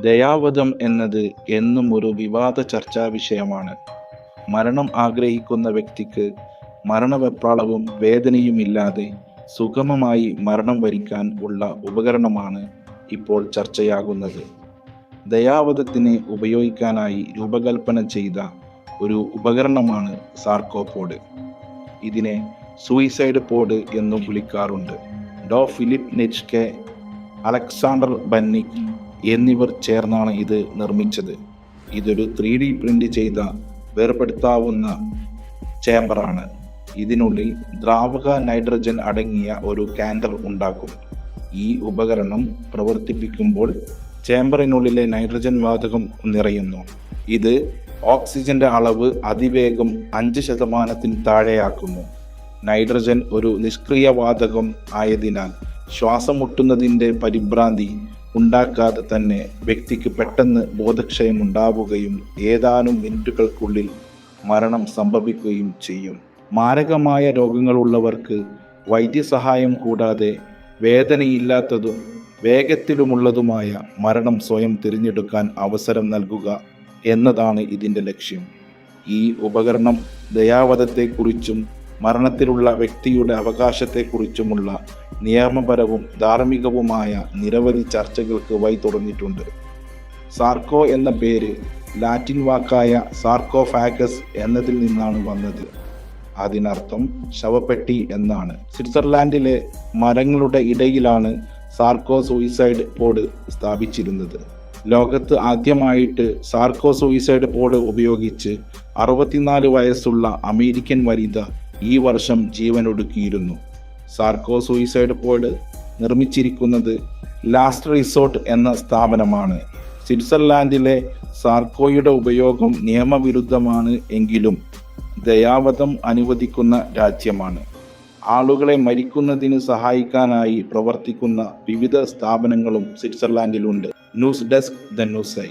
ദയാവധം എന്നത് എന്നും ഒരു വിവാദ ചർച്ചാ വിഷയമാണ്. മരണം ആഗ്രഹിക്കുന്ന വ്യക്തിക്ക് മരണവെപ്രാളവും വേദനയുമില്ലാതെ സുഗമമായി മരണം വരിക്കാൻ ഉള്ള ഉപകരണമാണ് ഇപ്പോൾ ചർച്ചയാകുന്നത്. ദയാവധത്തിന് ഉപയോഗിക്കാനായി രൂപകൽപ്പന ചെയ്ത ഒരു ഉപകരണമാണ് സാർക്കോപോഡ്. ഇതിനെ സൂയിസൈഡ് പോഡ് എന്നും വിളിക്കാറുണ്ട്. ഫിലിപ്പ് നെറ്റ്സ്കെ, അലക്സാണ്ടർ ബന്നിക് എന്നിവർ ചേർന്നാണ് ഇത് നിർമ്മിച്ചത്. ഇതൊരു 3D പ്രിന്റ് ചെയ്ത വേർപെടുത്താവുന്ന ചേംബറാണ്. ഇതിനുള്ളിൽ ദ്രാവക നൈട്രജൻ അടങ്ങിയ ഒരു കാൻഡർ ഉണ്ടാക്കും. ഈ ഉപകരണം പ്രവർത്തിപ്പിക്കുമ്പോൾ ചേംബറിനുള്ളിലെ നൈട്രജൻ വാതകം നിറയുന്നു. ഇത് ഓക്സിജന്റെ അളവ് അതിവേഗം 5% താഴെയാക്കുന്നു. നൈട്രജൻ ഒരു നിഷ്ക്രിയ വാതകം ആയതിനാൽ ശ്വാസം മുട്ടുന്നതിൻ്റെ പരിഭ്രാന്തി ഉണ്ടാക്കാതെ തന്നെ വ്യക്തിക്ക് പെട്ടെന്ന് ബോധക്ഷയം ഉണ്ടാവുകയും ഏതാനും മിനിറ്റുകൾക്കുള്ളിൽ മരണം സംഭവിക്കുകയും ചെയ്യും. മാരകമായ രോഗങ്ങളുള്ളവർക്ക് വൈദ്യസഹായം കൂടാതെ വേദനയില്ലാത്തതും വേഗത്തിലുമുള്ളതുമായ മരണം സ്വയം തിരഞ്ഞെടുക്കാൻ അവസരം നൽകുക എന്നതാണ് ഇതിൻ്റെ ലക്ഷ്യം. ഈ ഉപകരണം ദയാവധത്തെക്കുറിച്ചും മരണത്തിലുള്ള വ്യക്തിയുടെ അവകാശത്തെക്കുറിച്ചുമുള്ള നിയമപരവും ധാർമ്മികവുമായ നിരവധി ചർച്ചകൾക്ക് വഴി തുറന്നിട്ടുണ്ട്. സാർക്കോ എന്ന പേര് ലാറ്റിൻ വാക്കായ സാർക്കോഫാഗസ് എന്നതിൽ നിന്നാണ് വന്നത്. അതിനർത്ഥം ശവപ്പെട്ടി എന്നാണ്. സ്വിറ്റ്സർലാൻഡിലെ മരങ്ങളുടെ ഇടയിലാണ് സാർക്കോ സൂയിസൈഡ് പോഡ് സ്ഥാപിച്ചിരുന്നത്. ലോകത്ത് ആദ്യമായിട്ട് സാർക്കോ സൂയിസൈഡ് പോഡ് ഉപയോഗിച്ച് 64 വയസ്സുള്ള അമേരിക്കൻ വനിത ഈ വർഷം ജീവനൊടുക്കിയിരുന്നു. സാർക്കോ സൂയിസൈഡ് പോഡ് നിർമ്മിച്ചിരിക്കുന്നത് ലാസ്റ്റ് റിസോർട്ട് എന്ന സ്ഥാപനമാണ്. സ്വിറ്റ്സർലാൻഡിലെ സാർക്കോയുടെ ഉപയോഗം നിയമവിരുദ്ധമാണ് എങ്കിലും ദയാവധം അനുവദിക്കുന്ന രാജ്യമാണ്. ആളുകളെ മരിക്കുന്നതിന് സഹായിക്കാനായി പ്രവർത്തിക്കുന്ന വിവിധ സ്ഥാപനങ്ങളും സ്വിറ്റ്സർലാൻഡിലുണ്ട്. News desk, the news I.